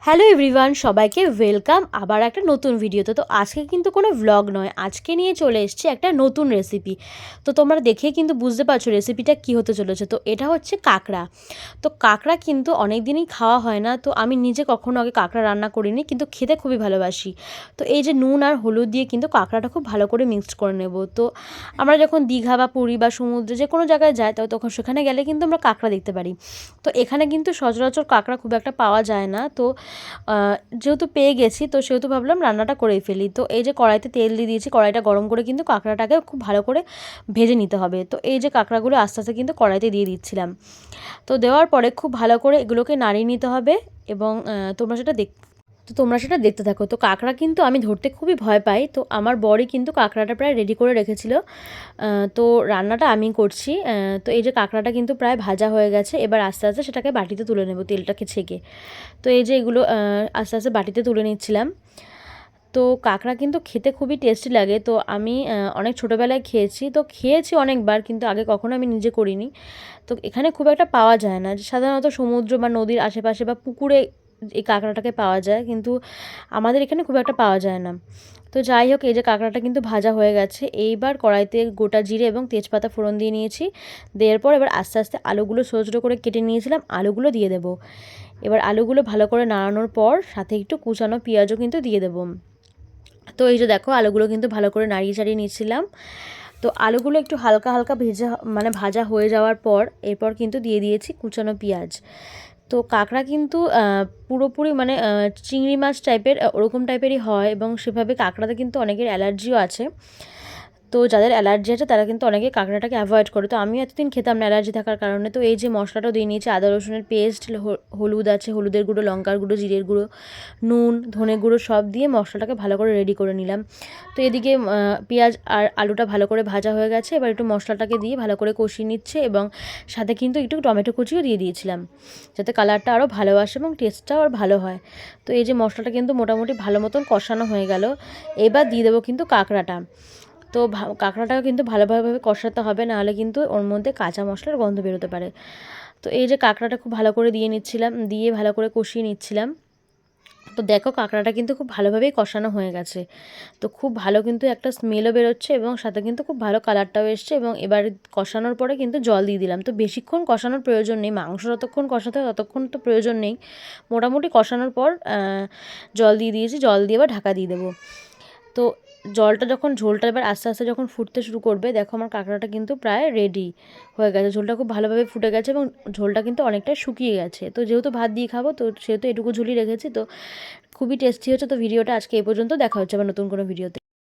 Hello everyone, সবাইকে welcome আবার একটা নতুন ভিডিওতে। তো আজকে কিন্তু কোনো ভ্লগ নয়, আজকে নিয়ে চলে এসেছি একটা নতুন রেসিপি। তো তোমরা দেখে কিন্তু বুঝতে পারছো রেসিপিটা কী হতে চলেছে। তো এটা হচ্ছে কাঁকড়া। তো কাঁকড়া কিন্তু অনেক দিনই খাওয়া হয় না, তো আমি নিজে কখনো আগে কাঁকড়া রান্না করিনি, কিন্তু খেতে খুবই ভালোবাসি। তো এই যে নুন আর হলুদ দিয়ে কিন্তু কাঁকড়াটা খুব ভালো করে মিক্সড করে নেব। তো আমরা যখন দীঘা বা পুরী বা সমুদ্রে যে কোনো জায়গায় যাই, তো তখন সেখানে গেলে কিন্তু আমরা কাঁকড়া দেখতে পারি। তো এখানে কিন্তু সচরাচর কাঁকড়া খুব একটা পাওয়া যায় না। তো যেহেতু পেয়ে গেছি, তো সেহেতু ভাবলাম রান্নাটা করেই ফেলি। তো এই যে কড়াইতে তেল দিয়ে দিয়েছি, কড়াইটা গরম করে কিন্তু কাঁকড়াটাকে খুব ভালো করে ভেজে নিতে হবে। তো এই যে কাঁকড়াগুলো আস্তে আস্তে কিন্তু কড়াইতে দিয়ে দিচ্ছিলাম। তো দেওয়ার পরে খুব ভালো করে এগুলোকে নাড়িয়ে নিতে হবে এবং তোমরা সেটা দেখতে থাকো। তো কাঁকড়া কিন্তু আমি ধরতে খুবই ভয় পাই। তো আমার বরই কিন্তু কাঁকড়াটা প্রায় রেডি করে রেখেছিল। তো রান্নাটা আমি করছি। তো এই যে কাঁকড়াটা কিন্তু প্রায় ভাজা হয়ে গেছে, এবার আস্তে আস্তে সেটাকে বাটিতে তুলে নেব তেলটাকে ছেঁকে। তো এই যে এগুলো আস্তে আস্তে বাটিতে তুলে নিচ্ছিলাম। তো কাঁকড়া কিন্তু খেতে খুবই টেস্টি লাগে। তো আমি অনেক ছোটোবেলায় খেয়েছি অনেকবার, কিন্তু আগে কখনো আমি নিজে করিনি। তো এখানে খুব একটা পাওয়া যায় না, সাধারণত সমুদ্র বা নদীর আশেপাশে বা পুকুরে এই কাঁকড়াটাকে পাওয়া যায়, কিন্তু আমাদের এখানে খুব একটা পাওয়া যায় না। তো যাই হোক, এই যে কাঁকড়াটা কিন্তু ভাজা হয়ে গেছে, এইবার কড়াইতে গোটা জিরে এবং তেজপাতা ফোড়ন দিয়ে নিয়েছি। দেওয়ার পর এবার আস্তে আস্তে আলুগুলো ছোটো ছোটো করে কেটে নিয়েছিলাম, আলুগুলো দিয়ে দেবো। এবার আলুগুলো ভালো করে নাড়ানোর পর সাথে একটু কুচানো পেঁয়াজও কিন্তু দিয়ে দেবো। তো এই যে দেখো, আলুগুলো কিন্তু ভালো করে নাড়িয়ে চাড়িয়ে নিচ্ছিলাম। তো আলুগুলো একটু হালকা হালকা ভাজা হয়ে যাওয়ার পর এরপর কিন্তু দিয়ে দিয়েছি কুচানো পেঁয়াজ। তো কাঁকড়া কিন্তু পুরোপুরি চিংড়ি মাছ টাইপের ওরকম টাইপেরই হয়, এবং সেভাবে কাঁকড়াতে কিন্তু অনেকের অ্যালার্জিও আছে। তো যাদের অ্যালার্জি আছে তারা কিন্তু অনেকে কাঁকড়াটাকে অ্যাভয়েড করে। তো আমি এতদিন খেতাম না অ্যালার্জি থাকার কারণে। তো এই যে মশলাটাও দিয়ে নিয়েছি, আদা রসুনের পেস্ট, হলুদ আছে, হলুদের গুঁড়ো, লঙ্কার গুঁড়ো, জিরের গুঁড়ো, নুন, ধনে গুঁড়ো সব দিয়ে মশলাটাকে ভালো করে রেডি করে নিলাম। তো এদিকে পেঁয়াজ আর আলুটা ভালো করে ভাজা হয়ে গেছে, এবার একটু মশলাটাকে দিয়ে ভালো করে কষিয়ে নিচ্ছে, এবং সাথে কিন্তু একটু টমেটো কুচিও দিয়ে দিয়েছিলাম, যাতে কালারটা আরও ভালো আসে এবং টেস্টটাও আর ভালো হয়। তো এই যে মশলাটা কিন্তু মোটামুটি ভালো মতন কষানো হয়ে গেল, এবার দিয়ে দেবো কিন্তু কাঁকড়াটা। তো কাঁকড়াটাও কিন্তু ভালোভাবে কষাতে হবে, নাহলে কিন্তু ওর মধ্যে কাঁচা মশলার গন্ধ বেরোতে পারে। তো এই যে কাঁকড়াটা খুব ভালো করে দিয়ে ভালো করে কষিয়ে নিচ্ছিলাম। তো দেখো, কাঁকড়াটা কিন্তু খুব ভালোভাবেই কষানো হয়ে গেছে। তো খুব ভালো কিন্তু একটা স্মেলও বেরোচ্ছে, এবং সাথে কিন্তু খুব ভালো কালারটাও এসছে। এবং এবার কষানোর পরে কিন্তু জল দিয়ে দিলাম। তো বেশিক্ষণ কষানোর প্রয়োজন নেই, মাংস যতক্ষণ কষাতে হয় ততক্ষণ তো প্রয়োজন নেই। মোটামুটি কষানোর পর জল দিয়ে দিয়েছি, জল দিয়ে এবার ঢাকা দিয়ে দেবো। তো ঝোলটা এবার আস্তে আস্তে যখন ফুটতে শুরু করবে, দেখো আমার কাঁকড়াটা কিন্তু প্রায় রেডি হয়ে গেছে। ঝোলটা খুব ভালোভাবে ফুটে গেছে এবং ঝোলটা কিন্তু অনেকটা শুকিয়ে গেছে। তো যেহেতু ভাত দিয়ে খাবো, তো সেহেতু এটুকু ঝোলই রেখেছি। তো খুবই টেস্টি হচ্ছে। তো ভিডিওটা আজকে এই পর্যন্ত, দেখা হচ্ছে আবার নতুন কোনো ভিডিওতে।